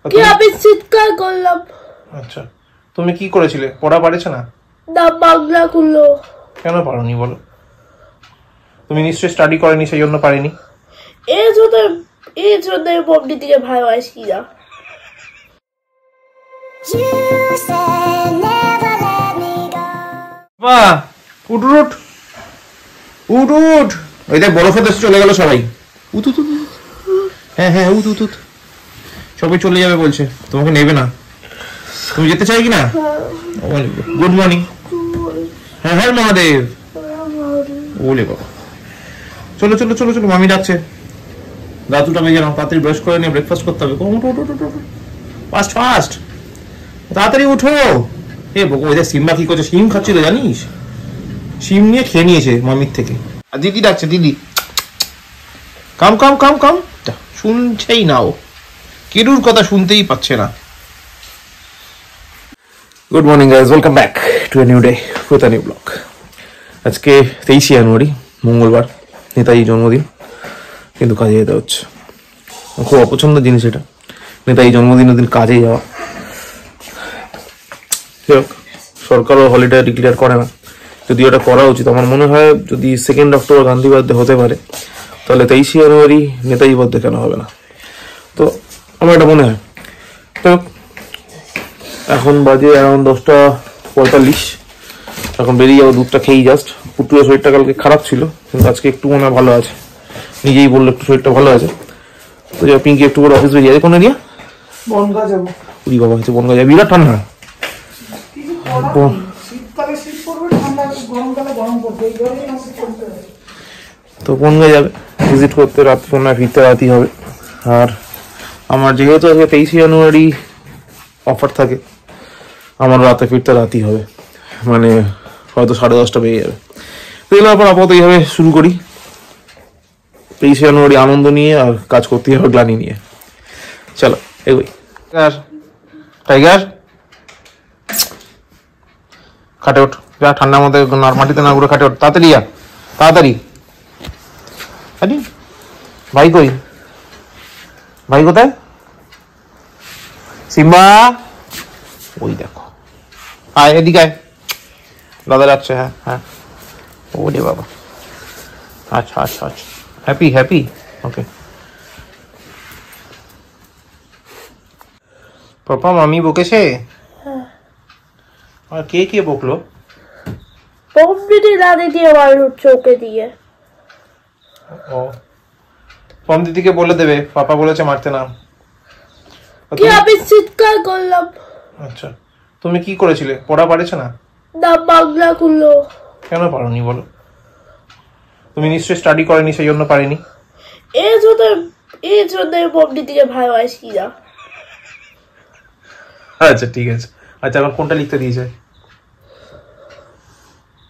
কি আমি চিৎকার করলাম। আচ্ছা, তুমি কি করেছিলে? পড়া পারেছ না? না, বাংলা গুলো। কেন পারোনি বলো? তুমি নিশ্চয়ই স্টাডি করনি, সেই জন্য পারিনি। এই জন্য বমনি দিকে ভালোবাসি না। বাহ, উঠ উঠ উঠ উঠ। ওই দেখ বরফে দেশে চলে গেল সবাই। উঠ উঠ। হ্যাঁ হ্যাঁ, উঠ উঠ উঠ। সবাই চলে যাবে বলছে, তোমাকে নেবে না। তুমি যেতে চাই কিনা? Good morning. হ্যাঁ হ্যাঁ মহাদেব। ওলে বাবা, চলো চলো চলো চলো, মামি ডাকছে। দাদুটা বেজে নাও, তাড়াতাড়ি ব্রাশ করে নিয়ে ব্রেকফাস্ট করতে হবে। ফাস্ট ফাস্ট, তাড়াতাড়ি উঠো। এ বকো, ওই সিম্বা কি করছে? শিম খাচ্ছিল জানিস? শিম নিয়ে খেয়ে নিয়েছে মামির থেকে। আর দিদি ডাকছে, দিদি কাম কাম কাম কাম। শুনছেই না, ও কেডুর কথা শুনতেই পাচ্ছে না। Good morning guys, welcome back to a new day with a new blog. আজকে 23শে জানুয়ারি, মঙ্গলবার, নেতাজির জন্মদিন, কিন্তু কাজে যেতে হচ্ছে। খুব অপছন্দের জিনিস এটা, নেতাজির জন্মদিনের দিন কাজে যাওয়া। সরকারও হলিডে ডিক্লেয়ার করে না, যদি ওটা করা উচিত। আমার মনে হয় যদি 2 অক্টোবর গান্ধী বার্থডে হতে পারে, তাহলে 23শে জানুয়ারি নেতাজি বার্থডে কেন হবে না? তো আমার এটা মনে হয়। তো এখন বাজে অ্যারাউন্ড 10:45। এখন বেরিয়ে যাবো, দুধটা খেয়েই জাস্ট। পুটুরের শরীরটা কালকে খারাপ ছিল, কিন্তু আজকে একটু মনে হয় ভালো আছে। নিজেই বললো একটু শরীরটা ভালো আছে। তো যা পিঙ্কি একটু করে অফিস বেরিয়ে যাবে। কোন এরিয়া? বনগাঁ যাবো। উড়ি বাবা, হচ্ছে বনগাঁ যাবে। বিরাট ঠান্ডা। তো বনগাঁ যাবে ভিজিট করতে, রাত ফিরতে রাতই হবে। আর আমার যেহেতু আজকে 23শে জানুয়ারি অফার থাকে, আমার রাতে ফিরতে রাতই হবে, মানে হয়তো 10:30 বেজে যাবে। তো এগুলো আবার আপাতত এইভাবে শুরু করি। 23শে জানুয়ারি আনন্দ নিয়ে আর কাজ করতে হবে গ্লানি নিয়ে। চলো এগোই। টাইগার খাটে ওঠ, যা ঠান্ডার মধ্যে মাটিতে না ঘুরে খাটে ওঠ, তাড়াতাড়ি যা, তাড়াতাড়ি। আরে ভাই কই? ভাই কোথায়? সিম্বা, ওই দেখো। আয় এদিকে আয়, দাদা যাচ্ছে। হ্যাঁ হ্যাঁ, ওরে বাবা। আচ্ছা আচ্ছা আচ্ছা, হ্যাপি হ্যাপি, ওকে। পাপা মামি বকেছে? আর কে কে বকলো? বমনি দাদি দিয়ে মারল চোখে দিয়ে। ও, পম দিদিকে বলে দেবে, পাপা বলেছে মারতে না। কি আমি চিৎকার করলাম। আচ্ছা, তুমি কি করেছিলে? পড়া পারেছ না? না, বাংলা গুলো। কেন পারোনি বলো? তুমি নিশ্চয়ই স্টাডি করনি, সেই জন্য পারিনি। এই জন্য বমনি দিকে ভালোবাসি না। আচ্ছা ঠিক আছে। আচ্ছা, আমার কোনটা লিখতে দিয়েছে?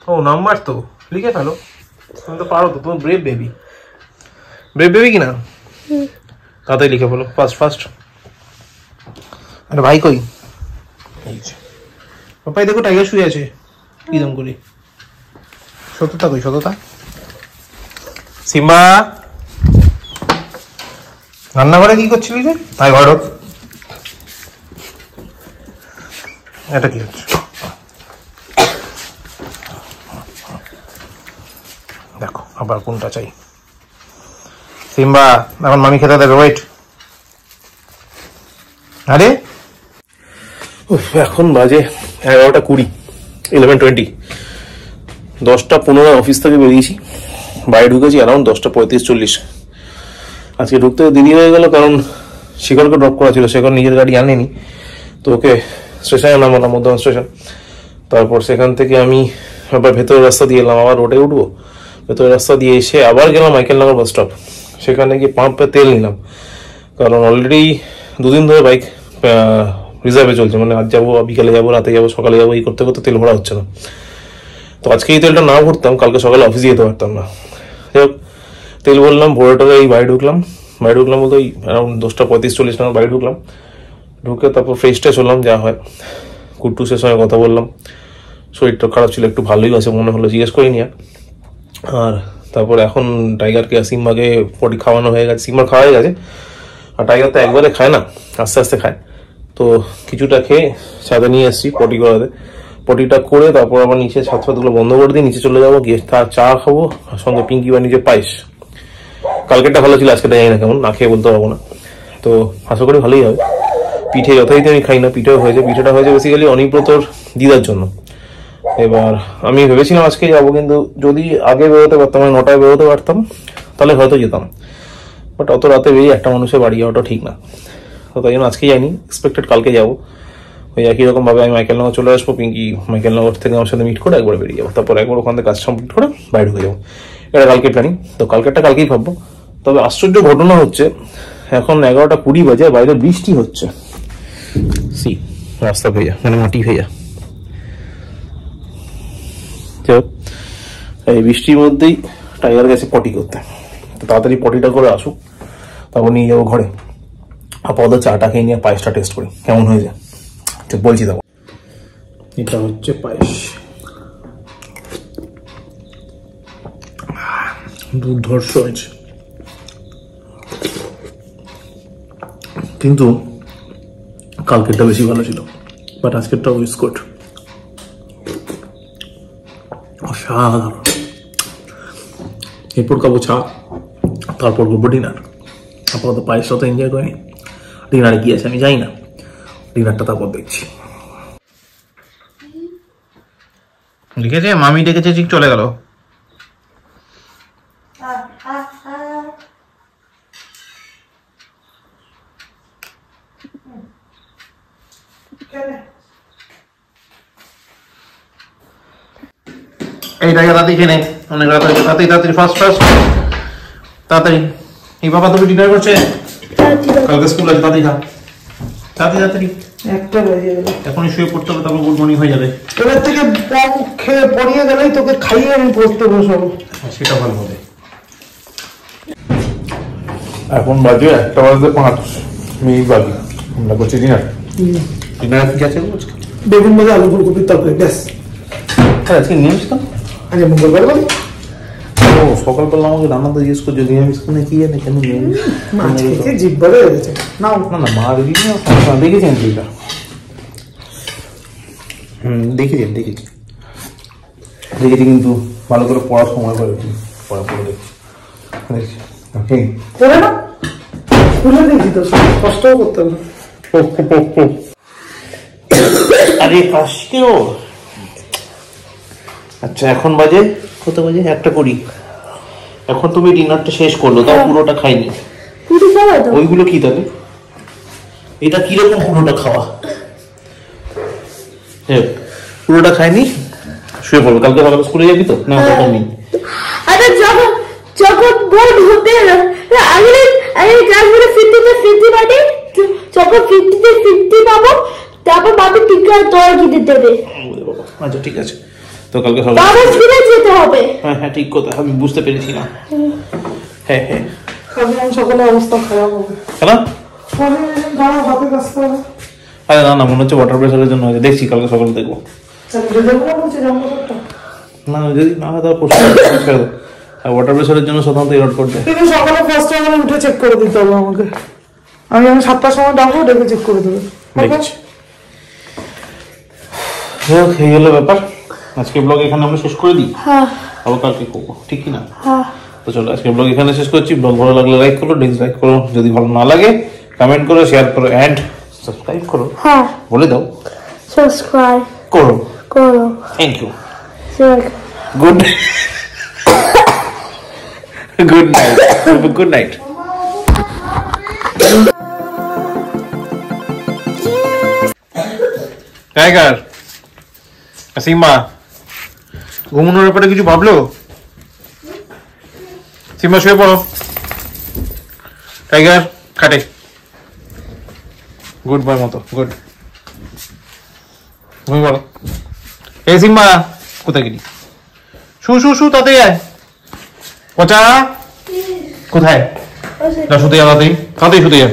ও নাম্বার তো লিখে ফেলো, তুমি তো পারো তো, তুমি ব্রেভ বেবি। ব্রেভ বেবি কিনা? তাড়াতাড়ি লিখে বলো, ফার্স্ট ফার্স্ট। আরে ভাই কই? এই যে পাপাই, দেখো টাইগার শুয়ে আছে কিরম করে। সততা কই? সততা, সিম্বা রান্নাঘরে কি করছিলি রে? তাই ঘর এটা কি হচ্ছে? দেখো আবার কোনটা চাই। সিম্বা এখন মামি খেতে দেবে, ওয়েট। আরে এখন বাজে 11:20, 11:20। 10:15 অফিস থেকে বেরিয়েছি, বাইরে ঢুকেছি অ্যারাউন্ড 10:35-40। আজকে ঢুকতে দেরি হয়ে গেল, কারণ শিখরকে ড্রপ করা ছিল। শিখর নিজের গাড়ি আনেনি, তো ওকে স্টেশনে নামালাম, মধ্যমান স্টেশন। তারপর সেখান থেকে আমি আবার ভেতরের রাস্তা দিয়ে এলাম, আবার রোডে উঠবো। ভেতরের রাস্তা দিয়ে এসে আবার গেলাম মাইকেলনগর বাস স্টপ। সেখানে গিয়ে পাম্পে তেল নিলাম, কারণ অলরেডি 2 দিন ধরে বাইক রিজার্ভে চলছে। মানে আজ যাবো, বিকালে যাবো, রাতে যাবো, সকালে যাবো, এই করতে করতে তেল ভরা হচ্ছে না। তো আজকে এই তেলটা না ভরতাম, কালকে সকালে অফিসে যেতে পারতাম না। যাই হোক, তেল বললাম, ভরে টরে এই বাড়ি ঢুকলাম বলতে ওই অ্যারাউন্ড 10:35-40 নাগাদ বাড়ি ঢুকলাম। ঢুকে তারপর ফ্রেশ ট্রেশ হলাম, যা হয়। কুট্টুসের সঙ্গে কথা বললাম, শরীরটা খারাপ ছিল, একটু ভালোই আছে মনে হলো, জিজ্ঞেস করিনি। আর তারপর এখন টাইগারকে সিম্বাকে পটি খাওয়ানো হয়ে গেছে, সিম্বার খাওয়া হয়ে গেছে। আর টাইগার তো একবারে খায় না, আস্তে আস্তে খায়। তো কিছুটা খেয়ে ছাদে নিয়ে এসেছি পটি করাতে, পটিটা করে তারপর আবার নিচে ছাদ ফাদগুলো বন্ধ করে দিয়ে নিচে চলে যাবো, গিয়ে তার চা খাবো, আর সঙ্গে পিঙ্কি বানিয়ে পায়েস। কালকেরটা ভালো ছিল, আজকেটা জানি না কেমন, না খেয়ে বলতে পারবো না। তো আশা করি ভালোই হবে। পিঠে যথারীতি আমি খাই না, পিঠেও হয়েছে। পিঠেটা হয়েছে বেসিক্যালি অনিব্রতর দিদার জন্য। এবার আমি ভেবেছিলাম আজকে যাবো, কিন্তু যদি আগে বেরোতে পারতাম, মানে 9টায় বেরোতে পারতাম, তাহলে হয়তো যেতাম। বাট অত রাতে বেরিয়ে একটা মানুষের বাড়ি যাওয়াটা ঠিক না, তো তাই জন্য আজকে যাইনি। এক্সপেক্টেড কালকে যাবো। ওই একই রকম ভাবে আমি মাইকেলনগর চলে আসবো, পিঙ্কি মাইকেলনগর থেকে আমার সাথে মিট করে একবার বেরিয়ে যাবো, তারপর একবার ওখান থেকে কাজ কমপ্লিট করে বাইরে ঢুকে যাবো। এটা কালকে প্ল্যানিং। তো কালকেরটা কালকেই ভাববো। তবে আশ্চর্য ঘটনা হচ্ছে, এখন 11টা 20 বাজে, বাইরে বৃষ্টি হচ্ছে। রাস্তা ভেজা, মানে মাটি ভেজা। এই বৃষ্টির মধ্যেই টাইগার গেছে পটি করতে, তো তাড়াতাড়ি পটিটা করে আসুক, তারপর নিয়ে যাবো ঘরে। আপাতত চাটা খেয়ে নিয়ে পায়েসটা টেস্ট করি কেমন হয়ে যায়, ঠিক বলছি। তখন এটা হচ্ছে পায়েস, দুর্ধর্ষ হয়েছে, কিন্তু কালকেরটা বেশি ভালো ছিল। বাট আজকেরটা বিস্কুট অসাধারণ। এরপর খাবো চা, তারপর করবো ডিনার। আপাতত পায়েসটা তো এনজয় করিনি, ডিনারে কি আছে আমি জানি না, ডিনারটা তারপর দেখছি। লিখেছে মামি ডেকেছে, ঠিক চলে গেল। এই টাকা তাড়াতাড়ি খেয়ে নে, অনেক রাত হয়েছে। তাড়াতাড়ি তাড়াতাড়ি, ফাস্ট ফাস্ট, তাড়াতাড়ি। এই বাবা তুমি ডিনার করছে, কালকে স্কুল আছে, তাড়াতাড়ি খা, তাড়াতাড়ি তাড়াতাড়ি। 1টা বেজে গেল, এখনই শুয়ে পড়তে হবে, তারপর গুড মর্নিং হয়ে যাবে। এবার থেকে বম খেয়ে পড়িয়ে গেলেই তোকে খাইয়ে আমি পড়তে বসাবো, সেটা ভালো হবে। এখন বাজে 1:05 বাকি, আমরা করছি ডিনার। ডিনার কি আছে বেগুন ভাজা আলু ফুলকপির তরকারি, ব্যাস। আজকে নিরামিষ তো, আজকে মঙ্গলবার বলি। ও সকালবেলা আমাকে রান্নাতে জিজ্ঞেস করছো নিরামিষ কোনে, কি জানে কেন নিরামিষ। মাছ খেতে জিভ বড় হয়ে গেছে। নাও না না, মা দেখি দেখেছেন সেইটা, দেখেছি কিন্তু ভালো করে পড়ার সময় করে পড়া পড়ে দেখছি। পড়ে না খুলে দেখি তো, কষ্টও করতে হবে। আরে কাশকেও। আচ্ছা এখন বাজে কত বাজে? 1:20। এখন তুমি ডিনারটা শেষ করলো, তাও পুরোটা খাইনি। ওইগুলো কি তাহলে? এটা কিরকম পুরোটা খাওয়া? পুরোটা খাইনি, শুয়ে পড়বো। কালকে সকালে স্কুলে যাবি তো? না তখন নেই। আরে যখন বোর্ড হতে আগে ক্লাসগুলো 50 পাবে, যখন 50 পাবো, তারপর বাবা টিকার দর কিনে দেবে। আচ্ছা ঠিক আছে, তো কালকে সকালে বাবা ফিরে যেতে হবে। হ্যাঁ ঠিক কথা, আমি বুঝতে পেরেছি না। হ্যাঁ সকালে অবস্থা খারাপ হবে। আরে না মনে হচ্ছে ওয়াটার প্রেসারের জন্য হয়েছে, দেখছি কালকে সকালে দেখবো। না যদি না হয় তাহলে ওয়াটার প্রেসারের জন্য সাধারণত এরট করবে। কিন্তু সকালে ফার্স্ট টাইম উঠে চেক করে দিতে হবে আমাকে। আমি 7টার সময় ডাকবো, ডেকে চেক করে দেবে। দেখছি এই হলো ব্যাপার। আজকে ব্লগ এখানে আমরা শেষ করে দিই, আবার কালকে করবো, ঠিক কি না? তো চলো আজকে ব্লগ এখানে শেষ করছি। ব্লগ ভালো লাগলে লাইক করো, ডিসলাইক করো, যদি ভালো না লাগে কমেন্ট করো, শেয়ার করো, এন্ড সাবস্ক্রাইব করো। বলে দাও সাবস্ক্রাইব করো। Thank you. Good night. Good night. Tiger, Simba ঘুমানোর ব্যাপারে কিছু ভাবলো? সিম্বা শুয়ে পড়ো। টাইগার খাটে, গুড বয় মতো, গুড। ঘুমিয়ে পড়ো। এই সিম্বা কোথায় গেলি? শু তাতে আয়। পচা কোথায়? শুতে যা, তাড়াতাড়ি শুতে যা।